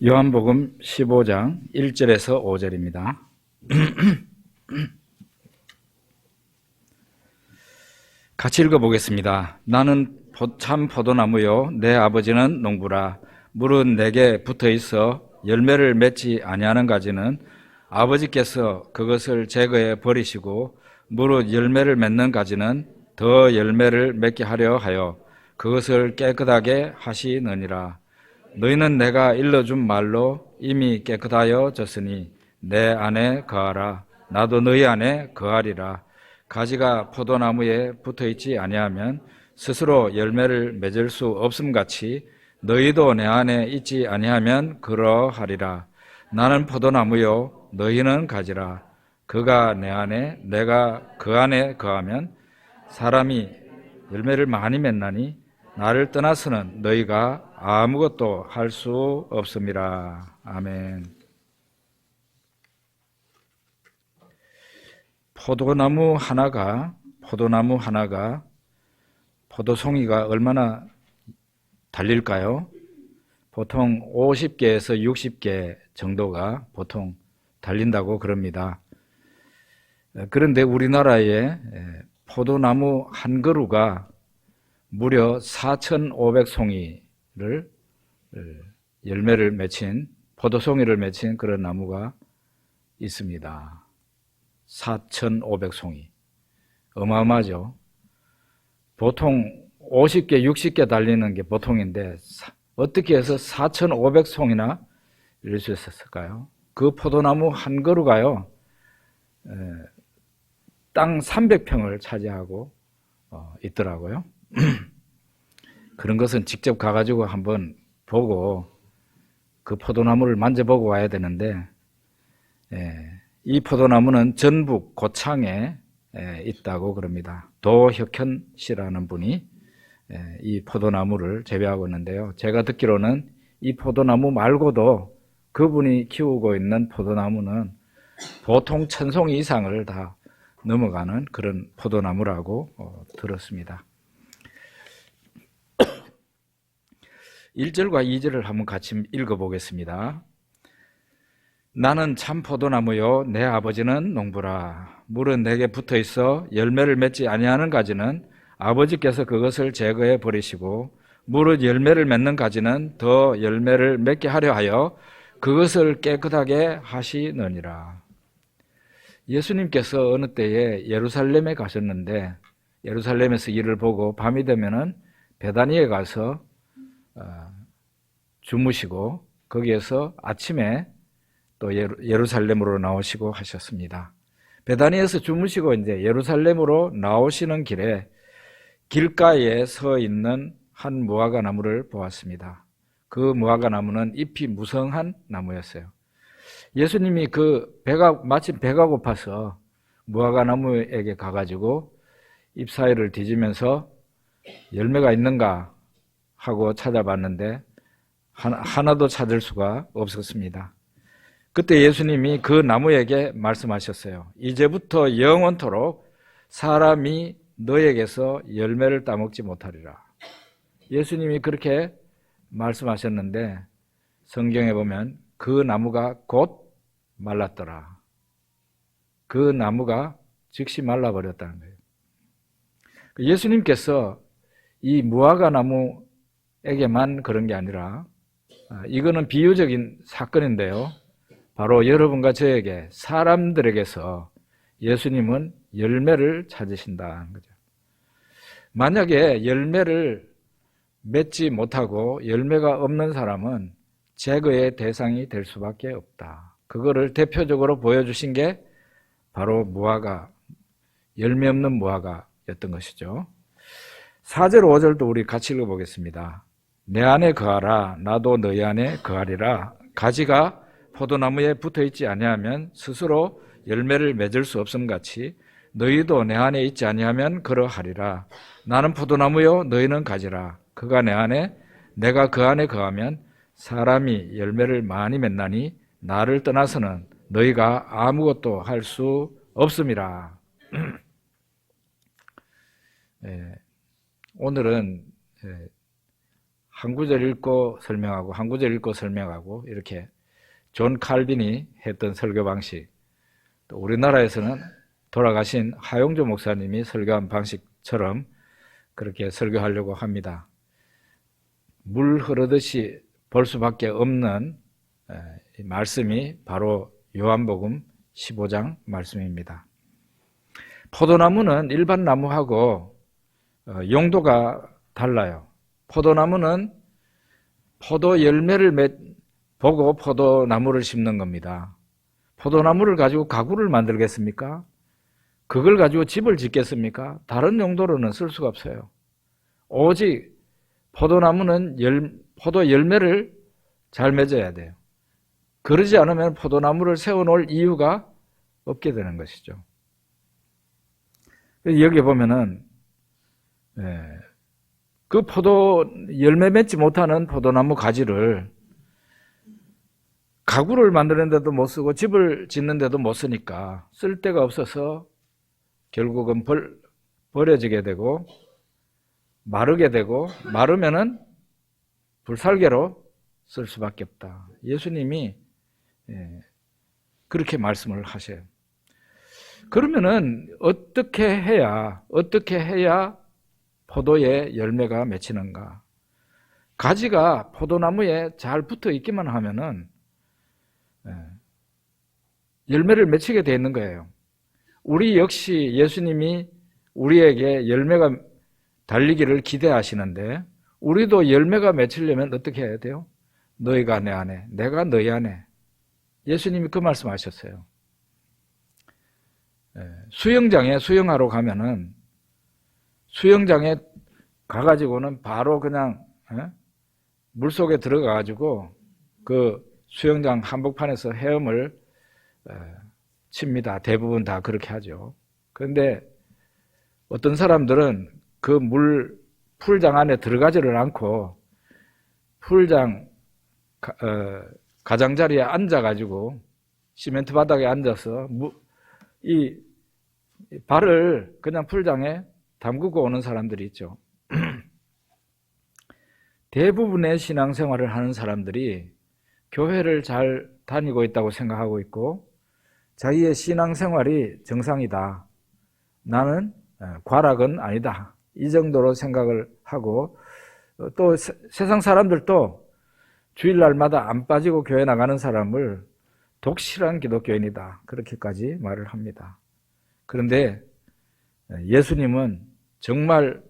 요한복음 15장 1절에서 5절입니다. 같이 읽어보겠습니다. 나는 참 포도나무요 내 아버지는 농부라. 물은 내게 붙어있어 열매를 맺지 아니하는 가지는 아버지께서 그것을 제거해 버리시고, 무릇 열매를 맺는 가지는 더 열매를 맺게 하려 하여 그것을 깨끗하게 하시느니라. 너희는 내가 일러준 말로 이미 깨끗하여졌으니 내 안에 거하라. 나도 너희 안에 거하리라. 가지가 포도나무에 붙어있지 아니하면 스스로 열매를 맺을 수 없음같이 너희도 내 안에 있지 아니하면 그러하리라. 나는 포도나무요 너희는 가지라. 그가 내 안에 내가 그 안에 거하면 사람이 열매를 많이 맺나니 나를 떠나서는 너희가 아무것도 할 수 없음이라. 아멘. 포도나무 하나가 포도송이가 얼마나 달릴까요? 보통 50개에서 60개 정도가 보통 달린다고 그럽니다. 그런데 우리나라에 포도나무 한 그루가 무려 4,500송이를 열매를 맺힌, 포도송이를 맺힌 그런 나무가 있습니다. 4,500송이. 어마어마하죠. 보통 50개, 60개 달리는 게 보통인데 어떻게 해서 4,500송이나 이럴 수 있었을까요? 그 포도나무 한 그루가요, 땅 300평을 차지하고 있더라고요. 그런 것은 직접 가가지고 한번 보고 그 포도나무를 만져보고 와야 되는데, 이 포도나무는 전북 고창에 있다고 그럽니다. 도혁현 씨라는 분이 이 포도나무를 재배하고 있는데요. 제가 듣기로는 이 포도나무 말고도 그분이 키우고 있는 포도나무는 보통 1,000송이 이상을 다 넘어가는 그런 포도나무라고 들었습니다. 1절과 2절을 한번 같이 읽어보겠습니다. 나는 참 포도나무요 내 아버지는 농부라. 물은 내게 붙어있어 열매를 맺지 아니하는 가지는 아버지께서 그것을 제거해 버리시고, 무릇 열매를 맺는 가지는 더 열매를 맺게 하려 하여 그것을 깨끗하게 하시느니라. 예수님께서 어느 때에 예루살렘에 가셨는데, 예루살렘에서 일을 보고 밤이 되면은 베다니에 가서 주무시고, 거기에서 아침에 또 예루살렘으로 나오시고 하셨습니다. 베다니에서 주무시고 이제 예루살렘으로 나오시는 길에 길가에 서 있는 한 무화과 나무를 보았습니다. 그 무화과 나무는 잎이 무성한 나무였어요. 예수님이 마침 배가 고파서 무화과 나무에게 가가지고 잎 사이를 뒤지면서 열매가 있는가 하고 찾아봤는데 하나도 찾을 수가 없었습니다. 그때 예수님이 그 나무에게 말씀하셨어요. 이제부터 영원토록 사람이 너에게서 열매를 따먹지 못하리라. 예수님이 그렇게 말씀하셨는데 성경에 보면 그 나무가 곧 말랐더라. 그 나무가 즉시 말라버렸다는 거예요. 예수님께서 이 무화과 나무에게만 그런 게 아니라, 이거는 비유적인 사건인데요, 바로 여러분과 저에게, 사람들에게서 예수님은 열매를 찾으신다는 거죠. 만약에 열매를 맺지 못하고 열매가 없는 사람은 제거의 대상이 될 수밖에 없다. 그거를 대표적으로 보여주신 게 바로 무화과, 열매 없는 무화과였던 것이죠. 4절, 5절도 우리 같이 읽어보겠습니다. 내 안에 거하라. 나도 너희 안에 거하리라. 가지가 포도나무에 붙어있지 아니하면 스스로 열매를 맺을 수 없음같이 너희도 내 안에 있지 아니하면 그러하리라. 나는 포도나무요 너희는 가지라. 그가 내 안에 내가 그 안에 거하면 사람이 열매를 많이 맺나니 나를 떠나서는 너희가 아무것도 할 수 없음이라. 오늘은 한 구절 읽고 설명하고 한 구절 읽고 설명하고 이렇게 존 칼빈이 했던 설교 방식, 또 우리나라에서는 돌아가신 하용조 목사님이 설교한 방식처럼 그렇게 설교하려고 합니다. 물 흐르듯이 볼 수밖에 없는 말씀이 바로 요한복음 15장 말씀입니다. 포도나무는 일반 나무하고 용도가 달라요. 포도나무는 포도 열매를 보고 포도나무를 심는 겁니다. 포도나무를 가지고 가구를 만들겠습니까? 그걸 가지고 집을 짓겠습니까? 다른 용도로는 쓸 수가 없어요. 오직 포도나무는 포도 열매를 잘 맺어야 돼요. 그러지 않으면 포도나무를 세워놓을 이유가 없게 되는 것이죠. 여기 보면은 그 열매 맺지 못하는 포도나무 가지를 가구를 만드는 데도 못 쓰고 집을 짓는 데도 못 쓰니까 쓸 데가 없어서 결국은 버려지게 되고 마르게 되고 마르면은 불살개로 쓸 수밖에 없다. 예수님이 그렇게 말씀을 하셔요. 그러면은 어떻게 해야 포도의 열매가 맺히는가? 가지가 포도나무에 잘 붙어 있기만 하면은 열매를 맺히게 돼 있는 거예요. 우리 역시 예수님이 우리에게 열매가 달리기를 기대하시는데 우리도 열매가 맺히려면 어떻게 해야 돼요? 너희가 내 안에, 내가 너희 안에. 예수님이 그 말씀하셨어요. 수영장에 수영하러 가면은 수영장에 가가지고는 바로 그냥 물속에 들어가가지고 그 수영장 한복판에서 헤엄을 칩니다. 대부분 다 그렇게 하죠. 그런데 어떤 사람들은 그 풀장 안에 들어가지를 않고 풀장 가장자리에 앉아가지고 시멘트 바닥에 앉아서 이 발을 그냥 풀장에 담그고 오는 사람들이 있죠. 대부분의 신앙생활을 하는 사람들이 교회를 잘 다니고 있다고 생각하고 있고 자기의 신앙생활이 정상이다. 나는 과락은 아니다. 이 정도로 생각을 하고 또 세상 사람들도 주일날마다 안 빠지고 교회 나가는 사람을 독실한 기독교인이다. 그렇게까지 말을 합니다. 그런데 예수님은 정말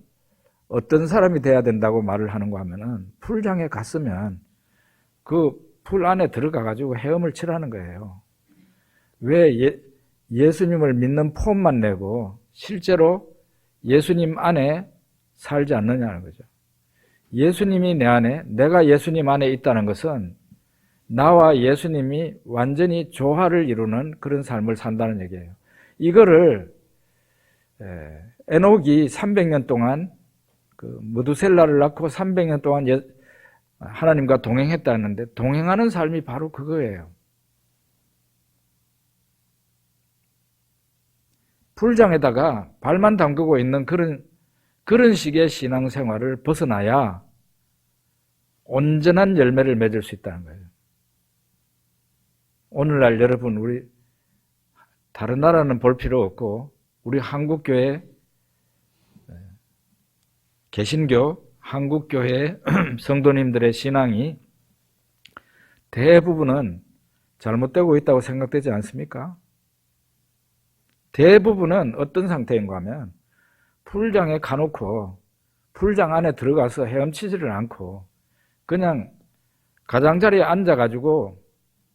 어떤 사람이 돼야 된다고 말을 하는가 하면은 풀장에 갔으면 그 풀 안에 들어가가지고 헤엄을 치라는 거예요. 왜 예수님을 믿는 폼만 내고 실제로 예수님 안에 살지 않느냐는 거죠. 예수님이 내 안에, 내가 예수님 안에 있다는 것은 나와 예수님이 완전히 조화를 이루는 그런 삶을 산다는 얘기예요. 이거를 에녹이 300년 동안 그 무두셀라를 낳고 300년 동안 하나님과 동행했다는데 동행하는 삶이 바로 그거예요. 풀장에다가 발만 담그고 있는 그런 식의 신앙생활을 벗어나야 온전한 열매를 맺을 수 있다는 거예요. 오늘날 여러분, 우리 다른 나라는 볼 필요 없고 우리 한국교회, 개신교, 한국교회 성도님들의 신앙이 대부분은 잘못되고 있다고 생각되지 않습니까? 대부분은 어떤 상태인가 하면 풀장에 가놓고 풀장 안에 들어가서 헤엄치지를 않고 그냥 가장자리에 앉아가지고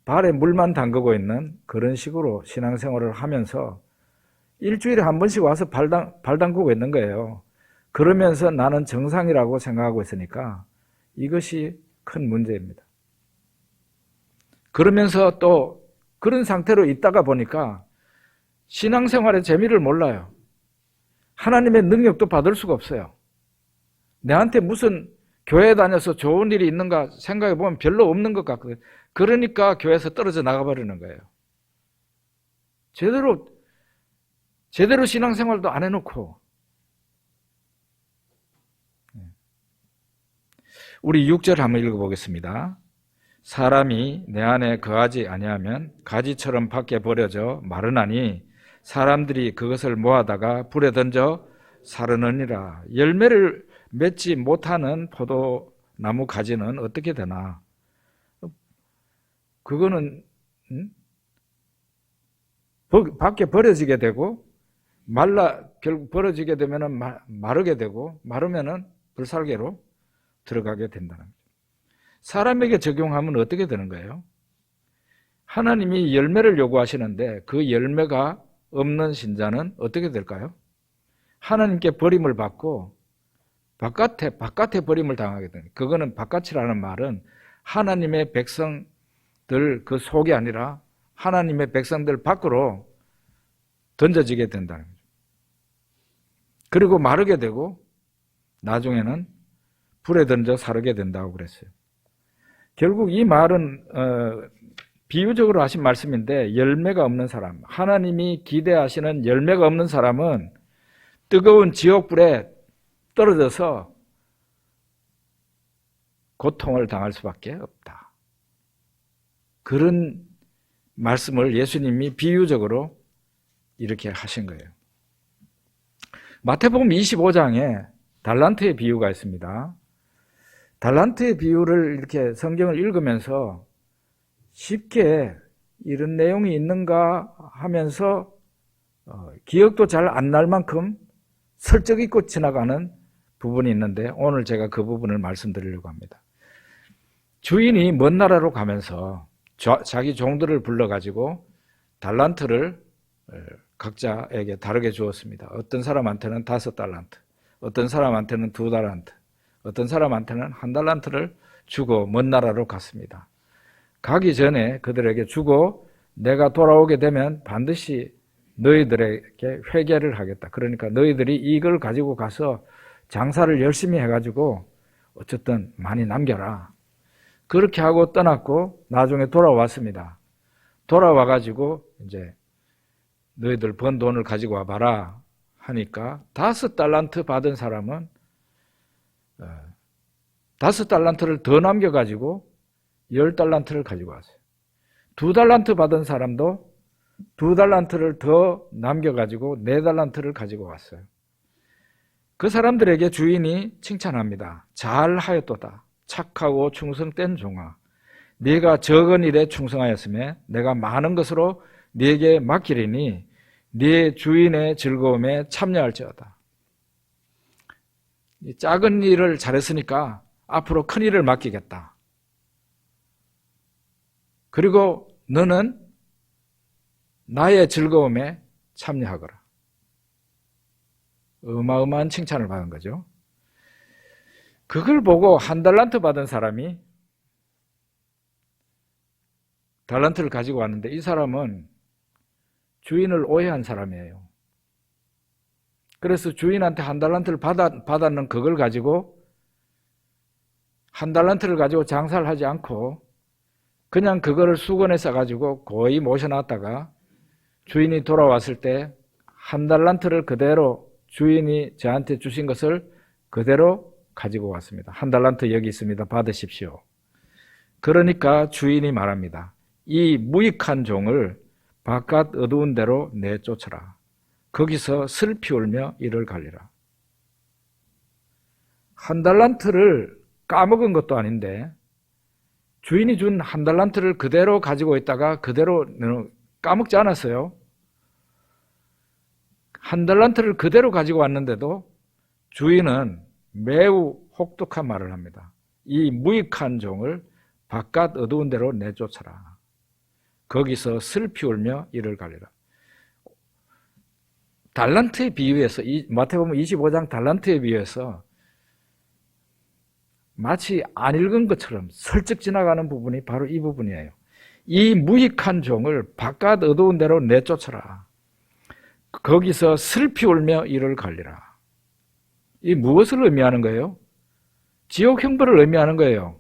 발에 물만 담그고 있는 그런 식으로 신앙생활을 하면서 일주일에 한 번씩 와서 발 담그고 있는 거예요. 그러면서 나는 정상이라고 생각하고 있으니까 이것이 큰 문제입니다. 그러면서 또 그런 상태로 있다가 보니까 신앙생활의 재미를 몰라요. 하나님의 능력도 받을 수가 없어요. 내한테 무슨 교회 다녀서 좋은 일이 있는가 생각해 보면 별로 없는 것 같거든요. 그러니까 교회에서 떨어져 나가버리는 거예요. 제대로 신앙생활도 안 해놓고. 우리 6절 한번 읽어보겠습니다. 사람이 내 안에 거하지 아니하면 가지처럼 밖에 버려져 마르나니 사람들이 그것을 모아다가 불에 던져 사르느니라. 열매를 맺지 못하는 포도나무 가지는 어떻게 되나? 그거는 밖에 버려지게 되고 결국 버려지게 되면은 마르게 되고 마르면은 불살개로 들어가게 된다는 거죠. 사람에게 적용하면 어떻게 되는 거예요? 하나님이 열매를 요구하시는데 그 열매가 없는 신자는 어떻게 될까요? 하나님께 버림을 받고 바깥에 버림을 당하게 됩니다. 그거는 바깥이라는 말은 하나님의 백성들 그 속이 아니라 하나님의 백성들 밖으로 던져지게 된다는 거죠. 그리고 마르게 되고 나중에는 불에 던져 사르게 된다고 그랬어요. 결국 이 말은 비유적으로 하신 말씀인데 열매가 없는 사람, 하나님이 기대하시는 열매가 없는 사람은 뜨거운 지옥불에 떨어져서 고통을 당할 수밖에 없다. 그런 말씀을 예수님이 비유적으로 이렇게 하신 거예요. 마태복음 25장에 달란트의 비유가 있습니다. 달란트의 비유를 이렇게 성경을 읽으면서 쉽게 이런 내용이 있는가 하면서 기억도 잘 안 날 만큼 설득 있고 지나가는 부분이 있는데 오늘 제가 그 부분을 말씀드리려고 합니다. 주인이 먼 나라로 가면서 자기 종들을 불러가지고 달란트를 각자에게 다르게 주었습니다. 어떤 사람한테는 5달란트, 어떤 사람한테는 2달란트, 어떤 사람한테는 1달란트를 주고 먼 나라로 갔습니다. 가기 전에 그들에게 주고 내가 돌아오게 되면 반드시 너희들에게 회개를 하겠다. 그러니까 너희들이 이걸 가지고 가서 장사를 열심히 해가지고 어쨌든 많이 남겨라. 그렇게 하고 떠났고 나중에 돌아왔습니다. 돌아와가지고 이제 너희들 번 돈을 가지고 와봐라 하니까 5달란트 받은 사람은 5달란트를 더 남겨가지고 10달란트를 가지고 왔어요. 2달란트 받은 사람도 2달란트를 더 남겨가지고 4달란트를 가지고 왔어요. 그 사람들에게 주인이 칭찬합니다. 잘하였도다. 착하고 충성된 종아. 네가 적은 일에 충성하였으며 내가 많은 것으로 네게 맡기리니 네 주인의 즐거움에 참여할지어다. 작은 일을 잘했으니까 앞으로 큰 일을 맡기겠다. 그리고 너는 나의 즐거움에 참여하거라. 어마어마한 칭찬을 받은 거죠. 그걸 보고 1달란트 받은 사람이 달란트를 가지고 왔는데 이 사람은 주인을 오해한 사람이에요. 그래서 주인한테 1달란트를 받았는 그걸 가지고 1달란트를 가지고 장사를 하지 않고 그냥 그거를 수건에 싸가지고 고이 모셔놨다가 주인이 돌아왔을 때 1달란트를 그대로 주인이 저한테 주신 것을 그대로 가지고 왔습니다. 1달란트 여기 있습니다. 받으십시오. 그러니까 주인이 말합니다. 이 무익한 종을 바깥 어두운 데로 내쫓으라. 거기서 슬피 울며 이를 갈리라. 1달란트를 까먹은 것도 아닌데 주인이 준 1달란트를 그대로 가지고 있다가 그대로 까먹지 않았어요. 1달란트를 그대로 가지고 왔는데도 주인은 매우 혹독한 말을 합니다. 이 무익한 종을 바깥 어두운 데로 내쫓아라. 거기서 슬피 울며 이를 갈리라. 달란트에 비유해서 마태복음 25장 달란트에 비유해서 마치 안 읽은 것처럼 슬쩍 지나가는 부분이 바로 이 부분이에요. 이 무익한 종을 바깥 어두운 데로 내쫓아라. 거기서 슬피 울며 이를 갈리라. 이 무엇을 의미하는 거예요? 지옥 형벌을 의미하는 거예요.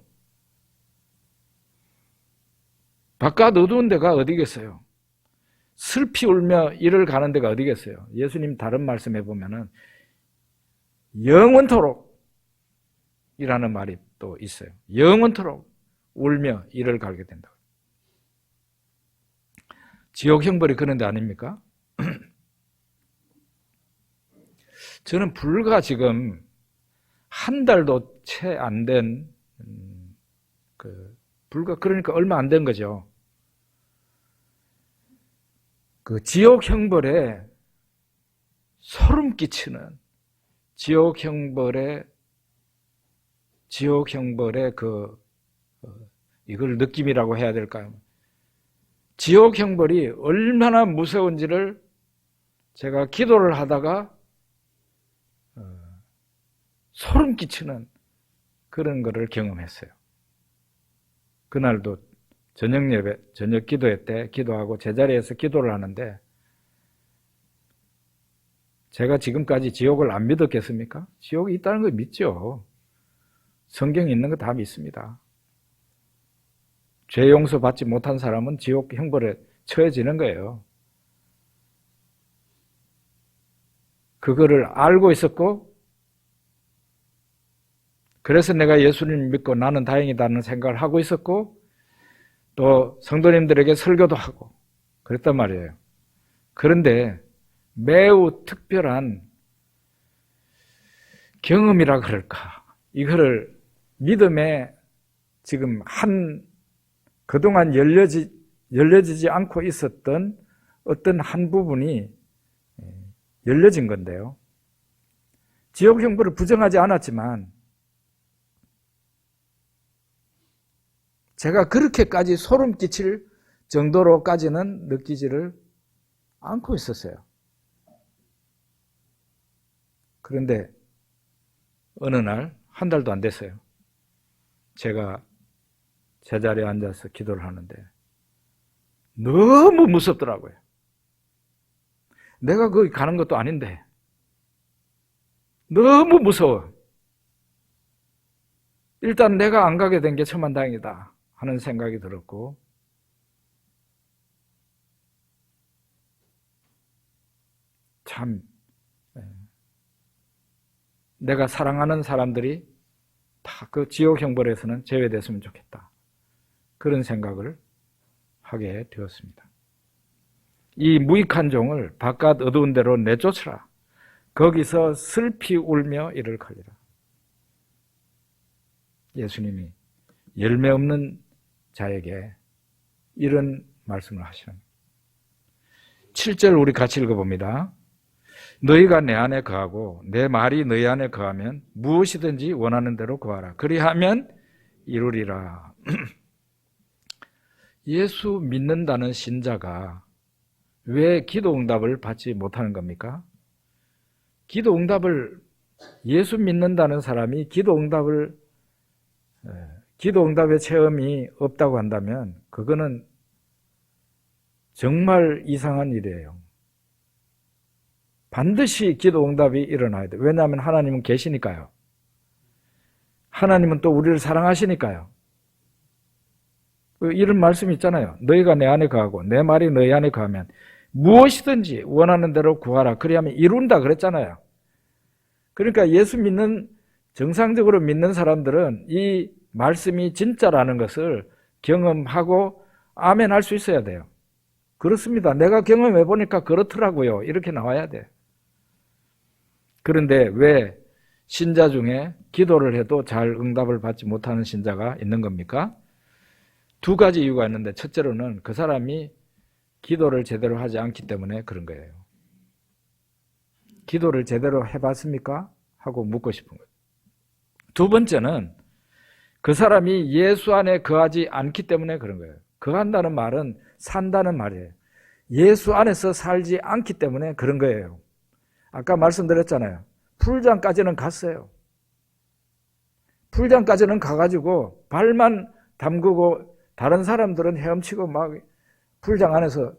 바깥 어두운 데가 어디겠어요? 슬피 울며 이를 가는 데가 어디겠어요? 예수님 다른 말씀해 보면은 영원토록 이라는 말이 또 있어요. 영원토록 울며 이를 갈게 된다. 지옥 형벌이 그런 데 아닙니까? 저는 불과 지금 한 달도 채 안 된, 불과 그러니까 얼마 안 된 거죠. 그 지옥 형벌에 소름 끼치는 지옥 형벌의 이걸 느낌이라고 해야 될까요? 지옥 형벌이 얼마나 무서운지를 제가 기도를 하다가 소름 끼치는 그런 거를 경험했어요. 그날도 저녁 예배, 저녁 기도회 때 기도하고 제자리에서 기도를 하는데 제가 지금까지 지옥을 안 믿었겠습니까? 지옥이 있다는 걸 믿죠. 성경에 있는 거 다 믿습니다. 죄 용서 받지 못한 사람은 지옥 형벌에 처해지는 거예요. 그거를 알고 있었고, 그래서 내가 예수님 믿고 나는 다행이다는 생각을 하고 있었고, 또 성도님들에게 설교도 하고 그랬단 말이에요. 그런데 매우 특별한 경험이라 그럴까, 이거를 믿음에 지금 그동안 열려지지 않고 있었던 어떤 한 부분이 열려진 건데요. 지옥 형벌을 부정하지 않았지만 제가 그렇게까지 소름 끼칠 정도로까지는 느끼지를 않고 있었어요. 그런데 어느 날, 한 달도 안 됐어요. 제가 제자리에 앉아서 기도를 하는데 너무 무섭더라고요. 내가 거기 가는 것도 아닌데 너무 무서워. 일단 내가 안 가게 된 게 천만다행이다 하는 생각이 들었고, 참 내가 사랑하는 사람들이 다 그 지옥 형벌에서는 제외됐으면 좋겠다, 그런 생각을 하게 되었습니다. 이 무익한 종을 바깥 어두운 데로 내쫓으라. 거기서 슬피 울며 이를 갈리라. 예수님이 열매 없는 자에게 이런 말씀을 하시는 7절 우리 같이 읽어봅니다. 너희가 내 안에 거하고 내 말이 너희 안에 거하면 무엇이든지 원하는 대로 구하라. 그리하면 이루리라. 예수 믿는다는 신자가 왜 기도 응답을 받지 못하는 겁니까? 기도 응답을, 예수 믿는다는 사람이 기도 응답의 체험이 없다고 한다면 그거는 정말 이상한 일이에요. 반드시 기도 응답이 일어나야 돼요. 왜냐하면 하나님은 계시니까요. 하나님은 또 우리를 사랑하시니까요. 이런 말씀이 있잖아요. 너희가 내 안에 거하고 내 말이 너희 안에 거하면 무엇이든지 원하는 대로 구하라. 그리하면 이룬다 그랬잖아요. 그러니까 예수 믿는, 정상적으로 믿는 사람들은 이 말씀이 진짜라는 것을 경험하고 아멘 할 수 있어야 돼요. 그렇습니다. 내가 경험해 보니까 그렇더라고요. 이렇게 나와야 돼. 그런데 왜 신자 중에 기도를 해도 잘 응답을 받지 못하는 신자가 있는 겁니까? 두 가지 이유가 있는데, 첫째로는 그 사람이 기도를 제대로 하지 않기 때문에 그런 거예요. 기도를 제대로 해봤습니까? 하고 묻고 싶은 거예요. 두 번째는 그 사람이 예수 안에 거하지 않기 때문에 그런 거예요. 거한다는 말은 산다는 말이에요. 예수 안에서 살지 않기 때문에 그런 거예요. 아까 말씀드렸잖아요. 풀장까지는 갔어요. 풀장까지는 가가지고 발만 담그고 다른 사람들은 헤엄치고 막 풀장 안에서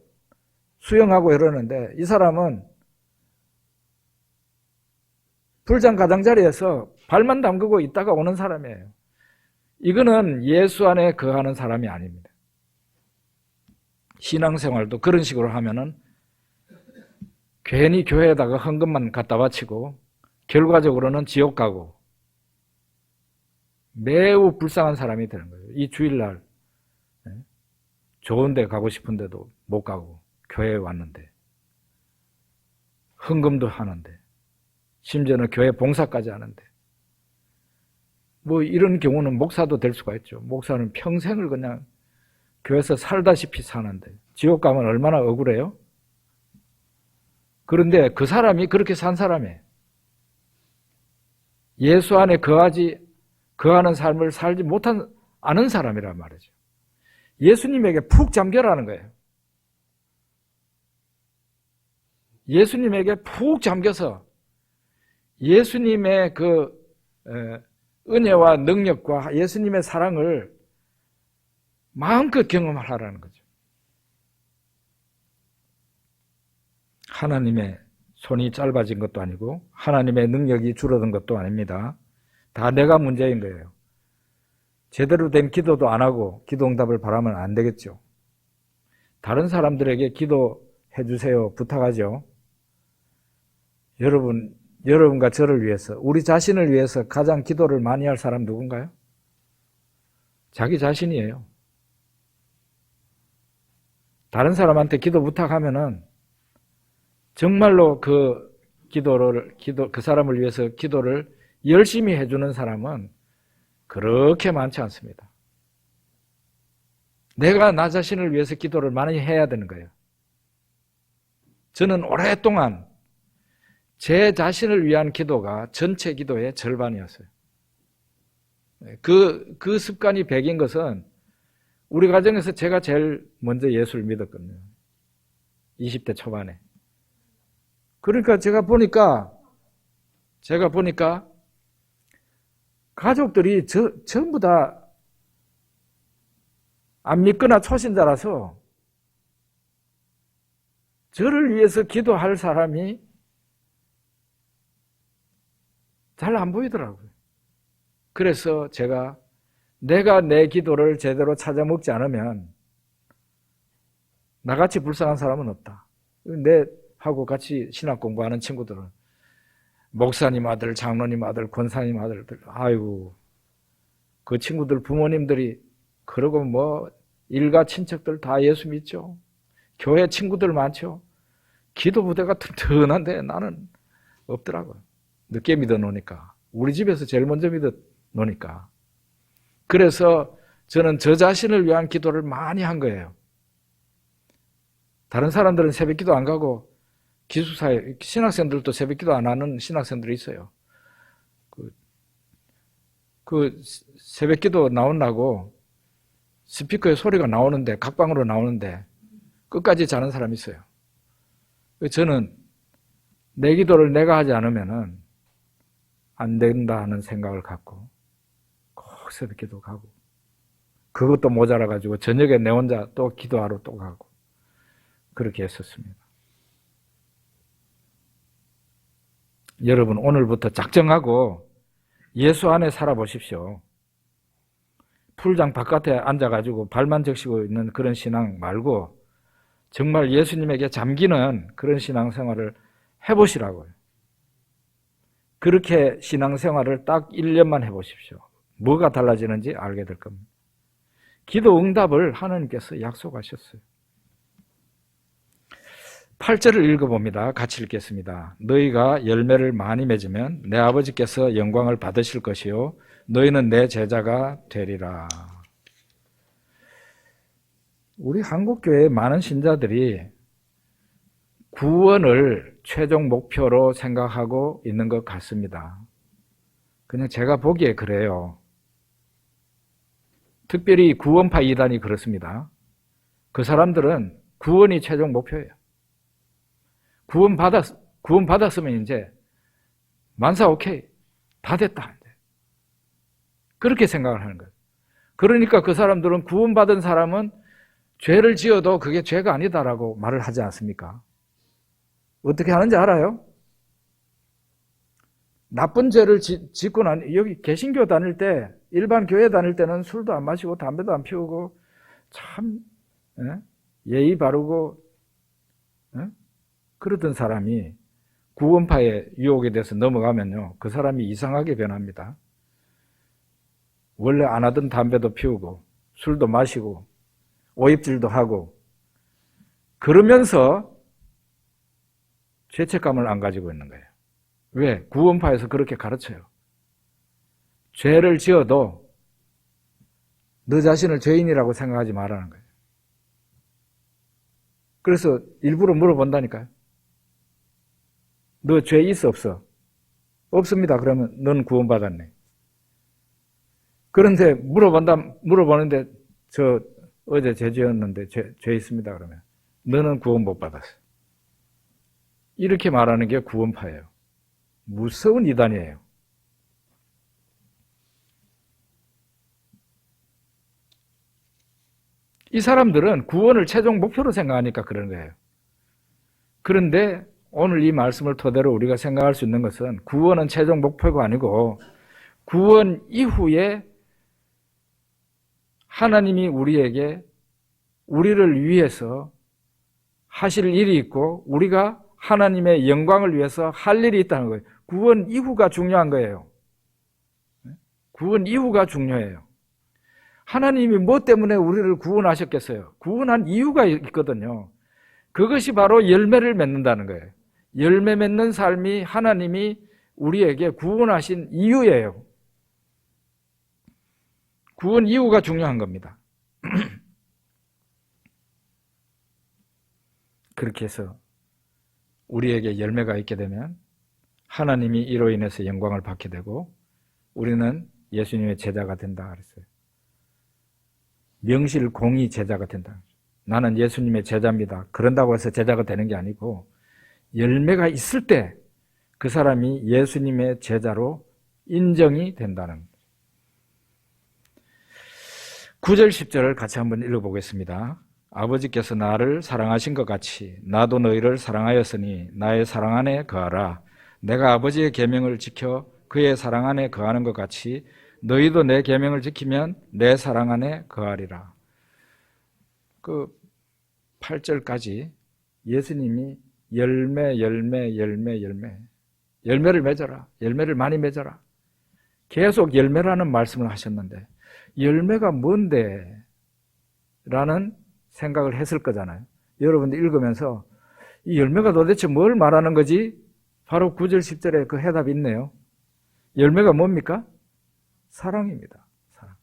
수영하고 이러는데 이 사람은 풀장 가장자리에서 발만 담그고 있다가 오는 사람이에요. 이거는 예수 안에 거하는 사람이 아닙니다. 신앙생활도 그런 식으로 하면은 괜히 교회에다가 헌금만 갖다 바치고 결과적으로는 지옥 가고, 매우 불쌍한 사람이 되는 거예요. 이 주일날 좋은 데 가고 싶은데도 못 가고 교회에 왔는데 헌금도 하는데 심지어는 교회 봉사까지 하는데 뭐 이런 경우는 목사도 될 수가 있죠. 목사는 평생을 그냥 교회에서 살다시피 사는데 지옥 가면 얼마나 억울해요? 그런데 그 사람이 그렇게 산 사람이에요. 예수 안에 거하는 삶을 살지 못한 않은 사람이란 말이죠. 예수님에게 푹 잠겨라는 거예요. 예수님에게 푹 잠겨서 예수님의 그 은혜와 능력과 예수님의 사랑을 마음껏 경험하라는 거죠. 하나님의 손이 짧아진 것도 아니고 하나님의 능력이 줄어든 것도 아닙니다. 다 내가 문제인 거예요. 제대로 된 기도도 안 하고 기도 응답을 바라면 안 되겠죠. 다른 사람들에게 기도해 주세요 부탁하죠. 여러분과 저를 위해서, 우리 자신을 위해서 가장 기도를 많이 할 사람 누군가요? 자기 자신이에요. 다른 사람한테 기도 부탁하면은 정말로 그 사람을 위해서 기도를 열심히 해주는 사람은 그렇게 많지 않습니다. 내가 나 자신을 위해서 기도를 많이 해야 되는 거예요. 저는 오랫동안 제 자신을 위한 기도가 전체 기도의 절반이었어요. 그 습관이 배긴 것은 우리 가정에서 제가 제일 먼저 예수를 믿었거든요. 20대 초반에. 그러니까 제가 보니까 가족들이 전부 다 안 믿거나 초신자라서 저를 위해서 기도할 사람이 잘 안 보이더라고요. 그래서 내가 내 기도를 제대로 찾아 먹지 않으면 나같이 불쌍한 사람은 없다. 하고 같이 신학 공부하는 친구들은 목사님 아들, 장로님 아들, 권사님 아들들, 아이고, 그 친구들 부모님들이 그러고 뭐 일가 친척들 다 예수 믿죠. 교회 친구들 많죠. 기도 부대가 튼튼한데 나는 없더라고요. 늦게 믿어 놓으니까. 우리 집에서 제일 먼저 믿어 놓으니까. 그래서 저는 저 자신을 위한 기도를 많이 한 거예요. 다른 사람들은 새벽 기도 안 가고 기숙사에 신학생들도 새벽 기도 안 하는 신학생들이 있어요. 그 새벽 기도 나온다고 스피커에 소리가 나오는데, 각방으로 나오는데 끝까지 자는 사람이 있어요. 저는 내 기도를 내가 하지 않으면은 안 된다 하는 생각을 갖고 꼭 새벽 기도 가고, 그것도 모자라가지고 저녁에 내 혼자 또 기도하러 또 가고 그렇게 했었습니다. 여러분, 오늘부터 작정하고 예수 안에 살아보십시오. 풀장 바깥에 앉아가지고 발만 적시고 있는 그런 신앙 말고 정말 예수님에게 잠기는 그런 신앙생활을 해보시라고요. 그렇게 신앙생활을 딱 1년만 해보십시오. 뭐가 달라지는지 알게 될 겁니다. 기도 응답을 하나님께서 약속하셨어요. 8절을 읽어봅니다. 같이 읽겠습니다. 너희가 열매를 많이 맺으면 내 아버지께서 영광을 받으실 것이요 너희는 내 제자가 되리라. 우리 한국교회의 많은 신자들이 구원을 최종 목표로 생각하고 있는 것 같습니다. 그냥 제가 보기에 그래요. 특별히 구원파 이단이 그렇습니다. 그 사람들은 구원이 최종 목표예요. 구원받았으면 이제 만사 오케이. 다 됐다. 그렇게 생각을 하는 거예요. 그러니까 그 사람들은 구원받은 사람은 죄를 지어도 그게 죄가 아니다라고 말을 하지 않습니까? 어떻게 하는지 알아요? 나쁜 죄를 짓고 여기 개신교 다닐 때, 일반 교회 다닐 때는 술도 안 마시고 담배도 안 피우고 참 예의 바르고 그러던 사람이 구원파의 유혹에 대해서 넘어가면요, 그 사람이 이상하게 변합니다. 원래 안 하던 담배도 피우고 술도 마시고 오입질도 하고 그러면서 죄책감을 안 가지고 있는 거예요. 왜? 구원파에서 그렇게 가르쳐요. 죄를 지어도 너 자신을 죄인이라고 생각하지 말라는 거예요. 그래서 일부러 물어본다니까요. 너 죄 있어 없어? 없습니다. 그러면 넌 구원받았네. 그런데 물어보는데 저 어제 죄 지었는데 죄 있습니다. 그러면 너는 구원 못 받았어. 이렇게 말하는 게 구원파예요. 무서운 이단이에요. 이 사람들은 구원을 최종 목표로 생각하니까 그런 거예요. 그런데 오늘 이 말씀을 토대로 우리가 생각할 수 있는 것은 구원은 최종 목표가 아니고 구원 이후에 하나님이 우리를 위해서 하실 일이 있고 우리가 하나님의 영광을 위해서 할 일이 있다는 거예요. 구원 이후가 중요한 거예요. 구원 이후가 중요해요. 하나님이 뭐 때문에 우리를 구원하셨겠어요? 구원한 이유가 있거든요. 그것이 바로 열매를 맺는다는 거예요. 열매 맺는 삶이 하나님이 우리에게 구원하신 이유예요. 구원 이유가 중요한 겁니다. 그렇게 해서 우리에게 열매가 있게 되면 하나님이 이로 인해서 영광을 받게 되고 우리는 예수님의 제자가 된다 그랬어요. 명실공히 제자가 된다. 나는 예수님의 제자입니다. 그런다고 해서 제자가 되는 게 아니고 열매가 있을 때 그 사람이 예수님의 제자로 인정이 된다는 거예요. 9절 10절을 같이 한번 읽어보겠습니다. 아버지께서 나를 사랑하신 것 같이 나도 너희를 사랑하였으니 나의 사랑 안에 거하라. 내가 아버지의 계명을 지켜 그의 사랑 안에 거하는 것 같이 너희도 내 계명을 지키면 내 사랑 안에 거하리라. 그 8절까지 예수님이 열매를 맺어라. 열매를 많이 맺어라. 계속 열매라는 말씀을 하셨는데 열매가 뭔데? 라는 생각을 했을 거잖아요. 여러분들 읽으면서 이 열매가 도대체 뭘 말하는 거지? 바로 9절 10절에 그 해답이 있네요. 열매가 뭡니까? 사랑입니다. 사랑.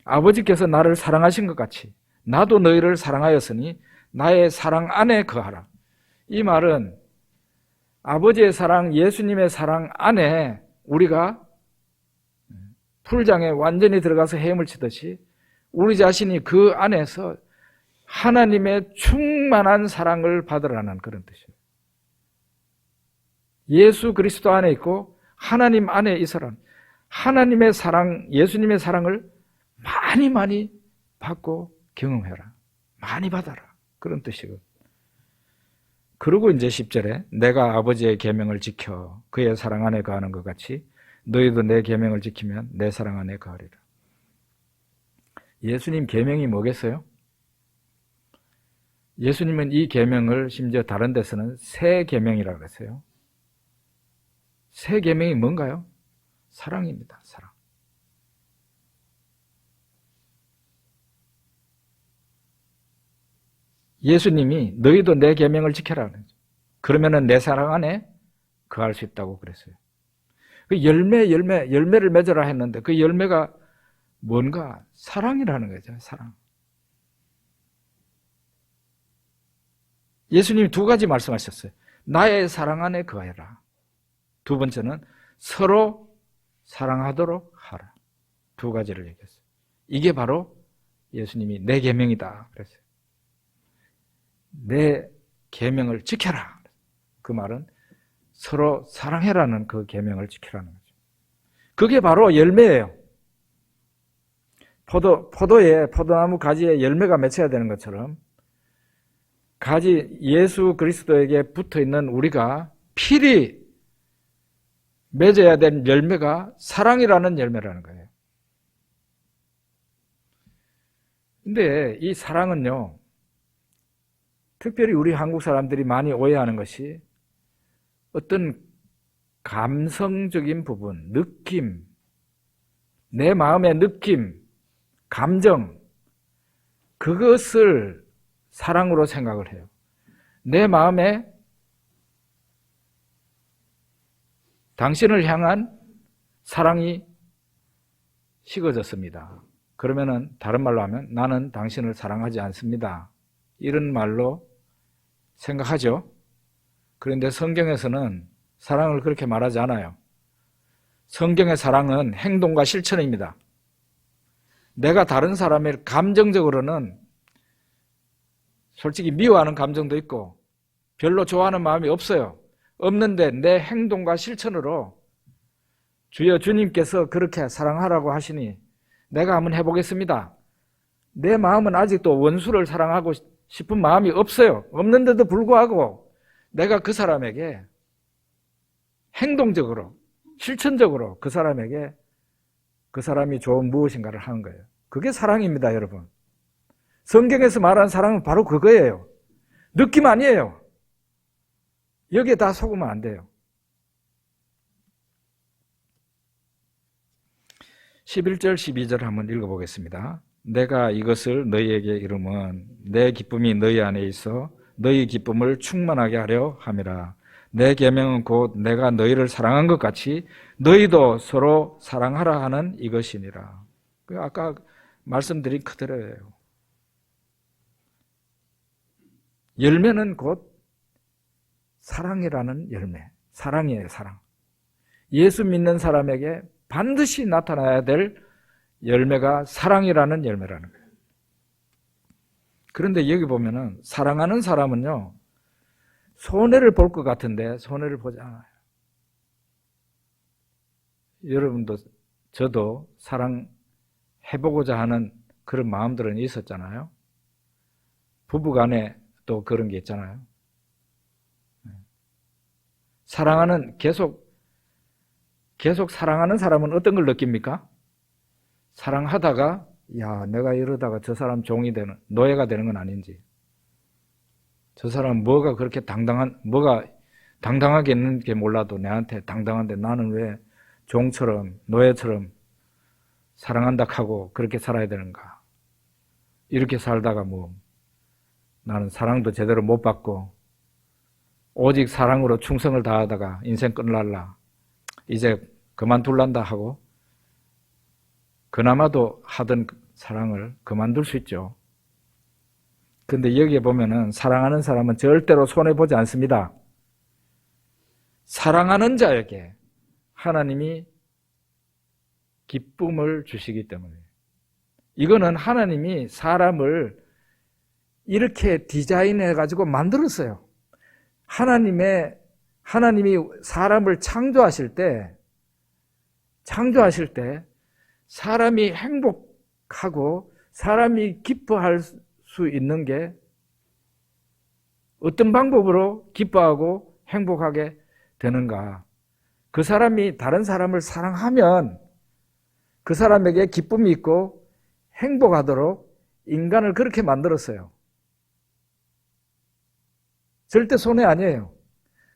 아버지께서 나를 사랑하신 것 같이 나도 너희를 사랑하였으니 나의 사랑 안에 거하라. 이 말은 아버지의 사랑, 예수님의 사랑 안에 우리가 풀장에 완전히 들어가서 헤엄을 치듯이 우리 자신이 그 안에서 하나님의 충만한 사랑을 받으라는 그런 뜻이에요. 예수 그리스도 안에 있고 하나님 안에 있어라. 하나님의 사랑, 예수님의 사랑을 많이 받고 경험해라. 많이 받아라. 그런 뜻이거든요. 그리고 이제 10절에 내가 아버지의 계명을 지켜 그의 사랑 안에 거하는 것 같이 너희도 내 계명을 지키면 내 사랑 안에 거하리라. 예수님 계명이 뭐겠어요? 예수님은 이 계명을 심지어 다른 데서는 새 계명이라고 했어요. 새 계명이 뭔가요? 사랑입니다. 사랑. 예수님이 너희도 내 계명을 지켜라. 그러면은 내 사랑 안에 거할 수 있다고 그랬어요. 그 열매를 맺어라 했는데 그 열매가 뭔가? 사랑이라는 거죠. 사랑. 예수님이 두 가지 말씀하셨어요. 나의 사랑 안에 거해라. 두 번째는 서로 사랑하도록 하라. 두 가지를 얘기했어요. 이게 바로 예수님이 내 계명이다 그랬어요. 내 계명을 지켜라. 그 말은 서로 사랑해라는 그 계명을 지키라는 거죠. 그게 바로 열매예요. 포도나무 가지에 열매가 맺혀야 되는 것처럼 가지 예수 그리스도에게 붙어 있는 우리가 필히 맺어야 될 열매가 사랑이라는 열매라는 거예요. 근데 이 사랑은요, 특별히 우리 한국 사람들이 많이 오해하는 것이 어떤 감성적인 부분, 느낌, 내 마음의 느낌, 감정, 그것을 사랑으로 생각을 해요. 내 마음에 당신을 향한 사랑이 식어졌습니다. 그러면은 다른 말로 하면 나는 당신을 사랑하지 않습니다. 이런 말로 생각하죠. 그런데 성경에서는 사랑을 그렇게 말하지 않아요. 성경의 사랑은 행동과 실천입니다. 내가 다른 사람을 감정적으로는 솔직히 미워하는 감정도 있고 별로 좋아하는 마음이 없어요. 없는데 내 행동과 실천으로 주여 주님께서 그렇게 사랑하라고 하시니 내가 한번 해보겠습니다. 내 마음은 아직도 원수를 사랑하고 싶은 마음이 없어요. 없는데도 불구하고 내가 그 사람에게 행동적으로 실천적으로 그 사람에게 그 사람이 좋은 무엇인가를 하는 거예요. 그게 사랑입니다, 여러분. 성경에서 말하는 사랑은 바로 그거예요. 느낌 아니에요. 여기에 다 속으면 안 돼요. 11절, 12절 한번 읽어보겠습니다. 내가 이것을 너희에게 이름은 내 기쁨이 너희 안에 있어 너희 기쁨을 충만하게 하려 함이라. 내 계명은 곧 내가 너희를 사랑한 것 같이 너희도 서로 사랑하라 하는 이것이니라. 아까 말씀드린 그대로예요. 열매는 곧 사랑이라는 열매. 사랑이에요, 사랑. 예수 믿는 사람에게 반드시 나타나야 될 열매가 사랑이라는 열매라는 거예요. 그런데 여기 보면은 사랑하는 사람은요, 손해를 볼 것 같은데 손해를 보지 않아요. 여러분도 저도 사랑해보고자 하는 그런 마음들은 있었잖아요. 부부간에 또 그런 게 있잖아요. 사랑하는 계속 사랑하는 사람은 어떤 걸 느낍니까? 사랑하다가 야, 내가 이러다가 저 사람 종이 되는, 노예가 되는 건 아닌지. 저 사람 뭐가 당당하게 있는 게 몰라도 내한테 당당한데 나는 왜 종처럼, 노예처럼 사랑한다 하고 그렇게 살아야 되는가. 이렇게 살다가 나는 사랑도 제대로 못 받고 오직 사랑으로 충성을 다하다가 인생 끝날라. 이제 그만둘란다 하고 그나마도 하던 사랑을 그만둘 수 있죠. 근데 여기에 보면은 사랑하는 사람은 절대로 손해보지 않습니다. 사랑하는 자에게 하나님이 기쁨을 주시기 때문에. 이거는 하나님이 사람을 이렇게 디자인해가지고 만들었어요. 하나님이 사람을 창조하실 때 사람이 행복하고 사람이 기뻐할 수 있는 게 어떤 방법으로 기뻐하고 행복하게 되는가? 그 사람이 다른 사람을 사랑하면 그 사람에게 기쁨이 있고 행복하도록 인간을 그렇게 만들었어요. 절대 손해 아니에요.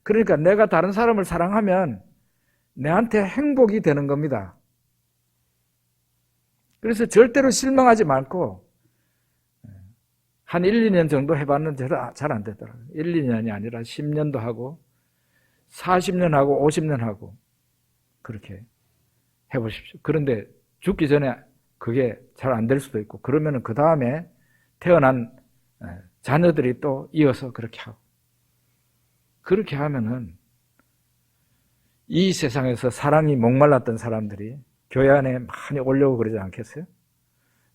그러니까 내가 다른 사람을 사랑하면 내한테 행복이 되는 겁니다. 그래서 절대로 실망하지 말고 한 1, 2년 정도 해봤는데 잘 안 되더라고요. 1, 2년이 아니라 10년도 하고 40년 하고 50년 하고 그렇게 해보십시오. 그런데 죽기 전에 그게 잘 안 될 수도 있고 그러면 그 다음에 태어난 자녀들이 또 이어서 그렇게 하고 그렇게 하면은 이 세상에서 사랑이 목말랐던 사람들이 교회 안에 많이 오려고 그러지 않겠어요?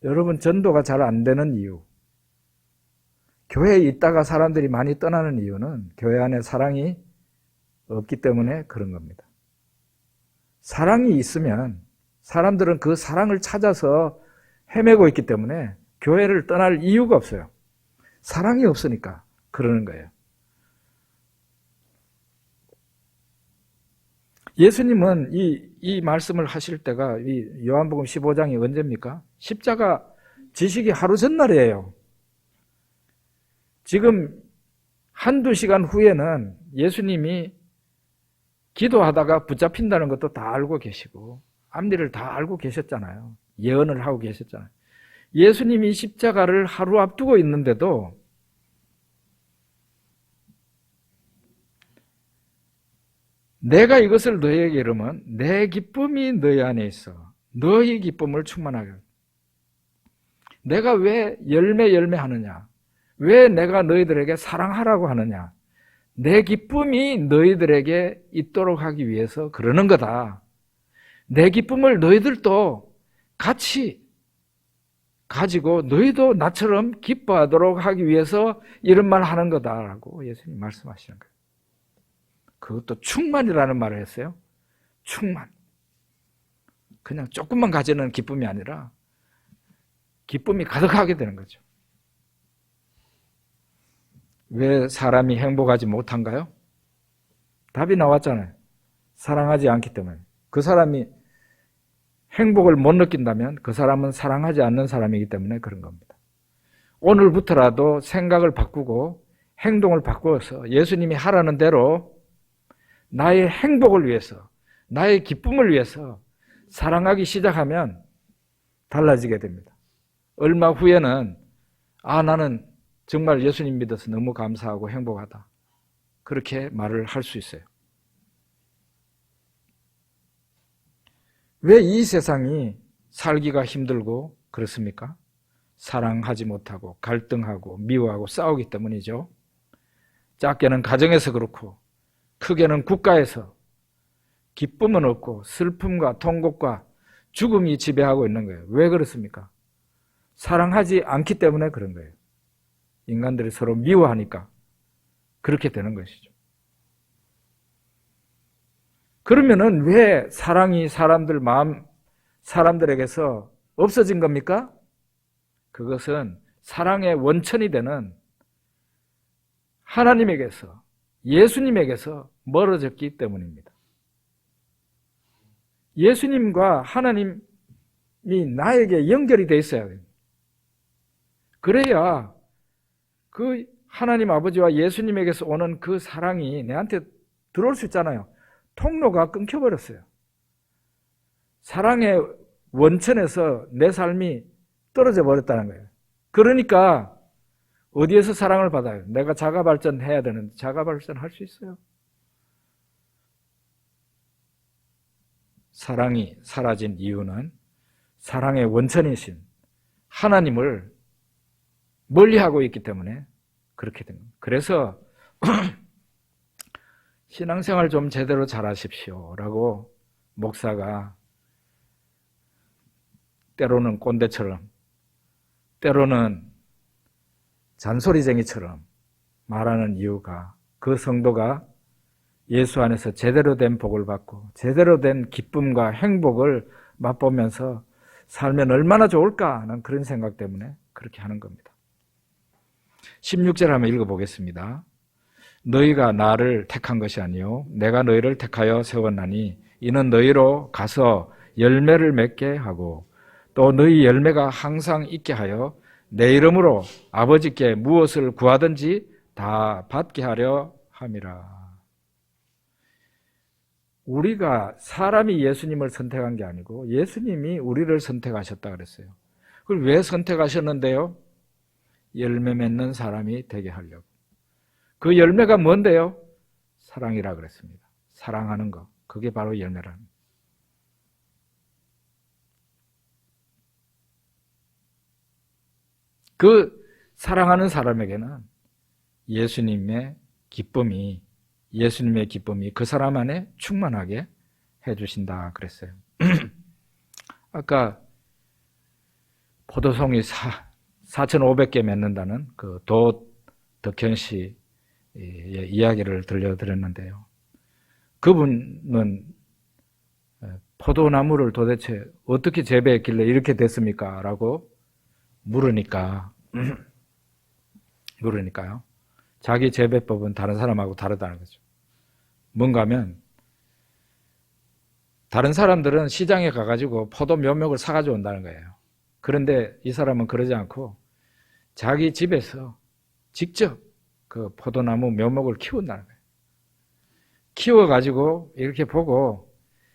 여러분 전도가 잘 안 되는 이유, 교회에 있다가 사람들이 많이 떠나는 이유는 교회 안에 사랑이 없기 때문에 그런 겁니다. 사랑이 있으면 사람들은 그 사랑을 찾아서 헤매고 있기 때문에 교회를 떠날 이유가 없어요. 사랑이 없으니까 그러는 거예요. 예수님은 이 말씀을 하실 때가 이 요한복음 15장이 언제입니까? 십자가 지시기 하루 전날이에요. 지금 한두 시간 후에는 예수님이 기도하다가 붙잡힌다는 것도 다 알고 계시고 앞일을 다 알고 계셨잖아요. 예언을 하고 계셨잖아요. 예수님이 십자가를 하루 앞두고 있는데도 내가 이것을 너희에게 이르면 내 기쁨이 너희 안에 있어 너희 기쁨을 충만하게. 내가 왜 열매 하느냐? 왜 내가 너희들에게 사랑하라고 하느냐? 내 기쁨이 너희들에게 있도록 하기 위해서 그러는 거다. 내 기쁨을 너희들도 같이 가지고 너희도 나처럼 기뻐하도록 하기 위해서 이런 말 하는 거다라고 예수님 말씀하시는 거예요. 그것도 충만이라는 말을 했어요. 충만. 그냥 조금만 가지는 기쁨이 아니라 기쁨이 가득하게 되는 거죠. 왜 사람이 행복하지 못한가요? 답이 나왔잖아요. 사랑하지 않기 때문에. 그 사람이 행복을 못 느낀다면 그 사람은 사랑하지 않는 사람이기 때문에 그런 겁니다. 오늘부터라도 생각을 바꾸고 행동을 바꾸어서 예수님이 하라는 대로 나의 행복을 위해서, 나의 기쁨을 위해서 사랑하기 시작하면 달라지게 됩니다. 얼마 후에는 나는 정말 예수님 믿어서 너무 감사하고 행복하다. 그렇게 말을 할 수 있어요. 왜 이 세상이 살기가 힘들고 그렇습니까? 사랑하지 못하고 갈등하고 미워하고 싸우기 때문이죠. 작게는 가정에서 그렇고 크게는 국가에서 기쁨은 없고 슬픔과 통곡과 죽음이 지배하고 있는 거예요. 왜 그렇습니까? 사랑하지 않기 때문에 그런 거예요. 인간들이 서로 미워하니까 그렇게 되는 것이죠. 그러면은 왜 사랑이 사람들에게서 없어진 겁니까? 그것은 사랑의 원천이 되는 하나님에게서, 예수님에게서 멀어졌기 때문입니다. 예수님과 하나님이 나에게 연결이 돼 있어야 됩니다. 그래야 그 하나님 아버지와 예수님에게서 오는 그 사랑이 내한테 들어올 수 있잖아요. 통로가 끊겨버렸어요. 사랑의 원천에서 내 삶이 떨어져 버렸다는 거예요. 그러니까 어디에서 사랑을 받아요? 내가 자가발전해야 되는데 자가발전 할 수 있어요? 사랑이 사라진 이유는 사랑의 원천이신 하나님을 멀리하고 있기 때문에 그렇게 됩니다. 그래서 신앙생활 좀 제대로 잘하십시오 라고 목사가 때로는 꼰대처럼 때로는 잔소리쟁이처럼 말하는 이유가 그 성도가 예수 안에서 제대로 된 복을 받고 제대로 된 기쁨과 행복을 맛보면서 살면 얼마나 좋을까 하는 그런 생각 때문에 그렇게 하는 겁니다. 16절 한번 읽어보겠습니다. 너희가 나를 택한 것이 아니요 내가 너희를 택하여 세웠나니 이는 너희로 가서 열매를 맺게 하고 또 너희 열매가 항상 있게 하여 내 이름으로 아버지께 무엇을 구하든지 다 받게 하려 함이라. 우리가 사람이 예수님을 선택한 게 아니고 예수님이 우리를 선택하셨다 그랬어요. 그걸 왜 선택하셨는데요? 열매 맺는 사람이 되게 하려고. 그 열매가 뭔데요? 사랑이라 그랬습니다. 사랑하는 것. 그게 바로 열매라는 거예요. 그 사랑하는 사람에게는 예수님의 기쁨이 그 사람 안에 충만하게 해주신다 그랬어요. 아까 포도송이 4,500개 맺는다는 그 덕현 씨의 이야기를 들려드렸는데요. 그분은 포도나무를 도대체 어떻게 재배했길래 이렇게 됐습니까? 라고 물으니까요. 자기 재배법은 다른 사람하고 다르다는 거죠. 뭔가 하면 다른 사람들은 시장에 가가지고 포도 묘목을 사가지고 온다는 거예요. 그런데 이 사람은 그러지 않고 자기 집에서 직접 그 포도나무 묘목을 키운다는 거예요. 키워가지고 이렇게 보고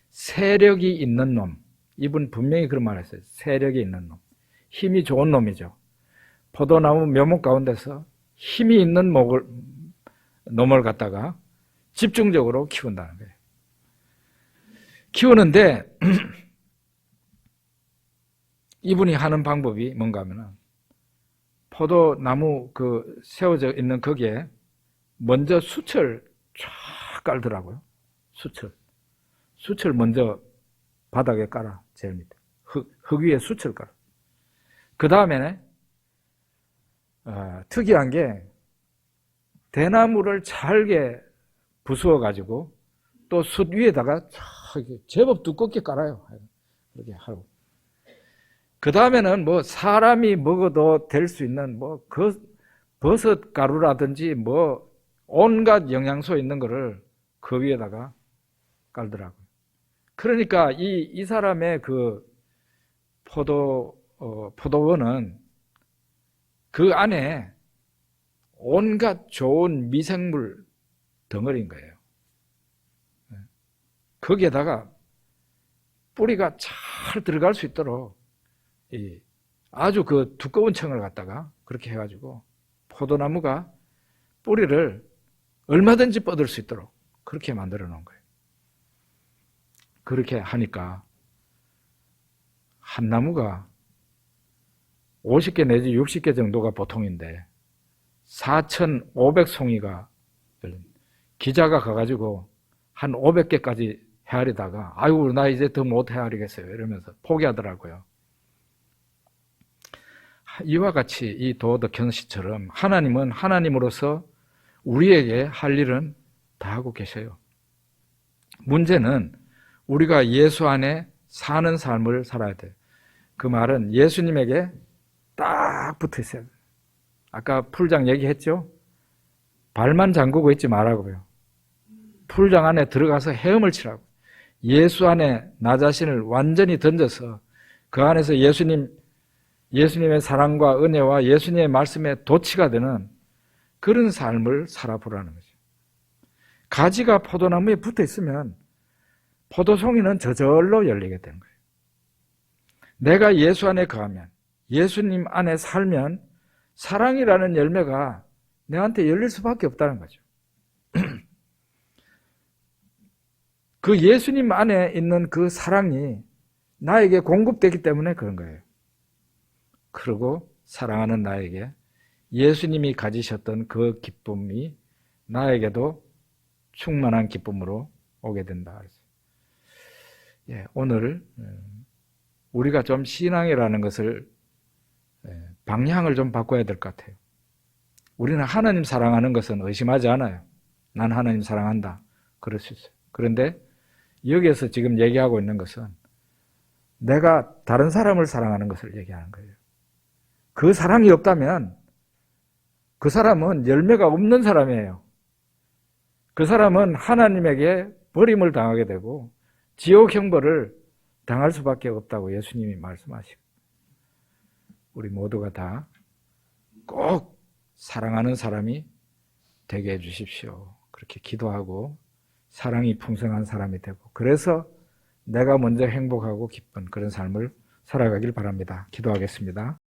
세력이 있는 놈, 이분 분명히 그런 말 했어요. 세력이 있는 놈. 힘이 좋은 놈이죠. 포도나무 묘목 가운데서 힘이 있는 놈을 갖다가 집중적으로 키운다는 거예요. 키우는데 이분이 하는 방법이 뭔가 하면은 포도나무 세워져 있는 거기에 먼저 수철 쫙 깔더라고요. 수철 먼저 바닥에 깔아. 제일 밑에. 흙 위에 수철 깔아. 그 다음에는 특이한 게 대나무를 잘게 부수어 가지고 또 숯 위에다가 제법 두껍게 깔아요. 그렇게 하고. 그 다음에는 뭐 사람이 먹어도 될 수 있는 버섯 가루라든지 온갖 영양소 있는 거를 그 위에다가 깔더라고요. 그러니까 이 사람의 포도원은 그 안에 온갖 좋은 미생물 덩어리인 거예요. 거기에다가 뿌리가 잘 들어갈 수 있도록 아주 두꺼운 청을 갖다가 그렇게 해가지고 포도나무가 뿌리를 얼마든지 뻗을 수 있도록 그렇게 만들어 놓은 거예요. 그렇게 하니까 한 나무가 50개 내지 60개 정도가 보통인데 4,500송이가 기자가 가가지고 한 500개까지 헤아리다가 아이고 나 이제 더 못 헤아리겠어요 이러면서 포기하더라고요. 이와 같이 이 도덕현 씨처럼 하나님은 하나님으로서 우리에게 할 일은 다 하고 계셔요. 문제는 우리가 예수 안에 사는 삶을 살아야 돼요. 그 말은 예수님에게 딱 붙어 있어야 돼요. 아까 풀장 얘기했죠? 발만 잠그고 있지 말라고요. 풀장 안에 들어가서 헤엄을 치라고. 예수 안에 나 자신을 완전히 던져서 그 안에서 예수님의 사랑과 은혜와 예수님의 말씀에 도취가 되는 그런 삶을 살아보라는 거죠. 가지가 포도나무에 붙어 있으면 포도송이는 저절로 열리게 되는 거예요. 내가 예수 안에 거하면, 예수님 안에 살면 사랑이라는 열매가 내한테 열릴 수밖에 없다는 거죠. 그 예수님 안에 있는 그 사랑이 나에게 공급되기 때문에 그런 거예요. 그리고 사랑하는 나에게 예수님이 가지셨던 그 기쁨이 나에게도 충만한 기쁨으로 오게 된다. 오늘 우리가 좀 신앙이라는 것을 방향을 좀 바꿔야 될 것 같아요. 우리는 하나님 사랑하는 것은 의심하지 않아요. 난 하나님 사랑한다. 그럴 수 있어요. 그런데 여기에서 지금 얘기하고 있는 것은 내가 다른 사람을 사랑하는 것을 얘기하는 거예요. 그 사랑이 없다면 그 사람은 열매가 없는 사람이에요. 그 사람은 하나님에게 버림을 당하게 되고 지옥 형벌을 당할 수밖에 없다고 예수님이 말씀하시고, 우리 모두가 다 꼭 사랑하는 사람이 되게 해주십시오. 그렇게 기도하고 사랑이 풍성한 사람이 되고, 그래서 내가 먼저 행복하고 기쁜 그런 삶을 살아가길 바랍니다. 기도하겠습니다.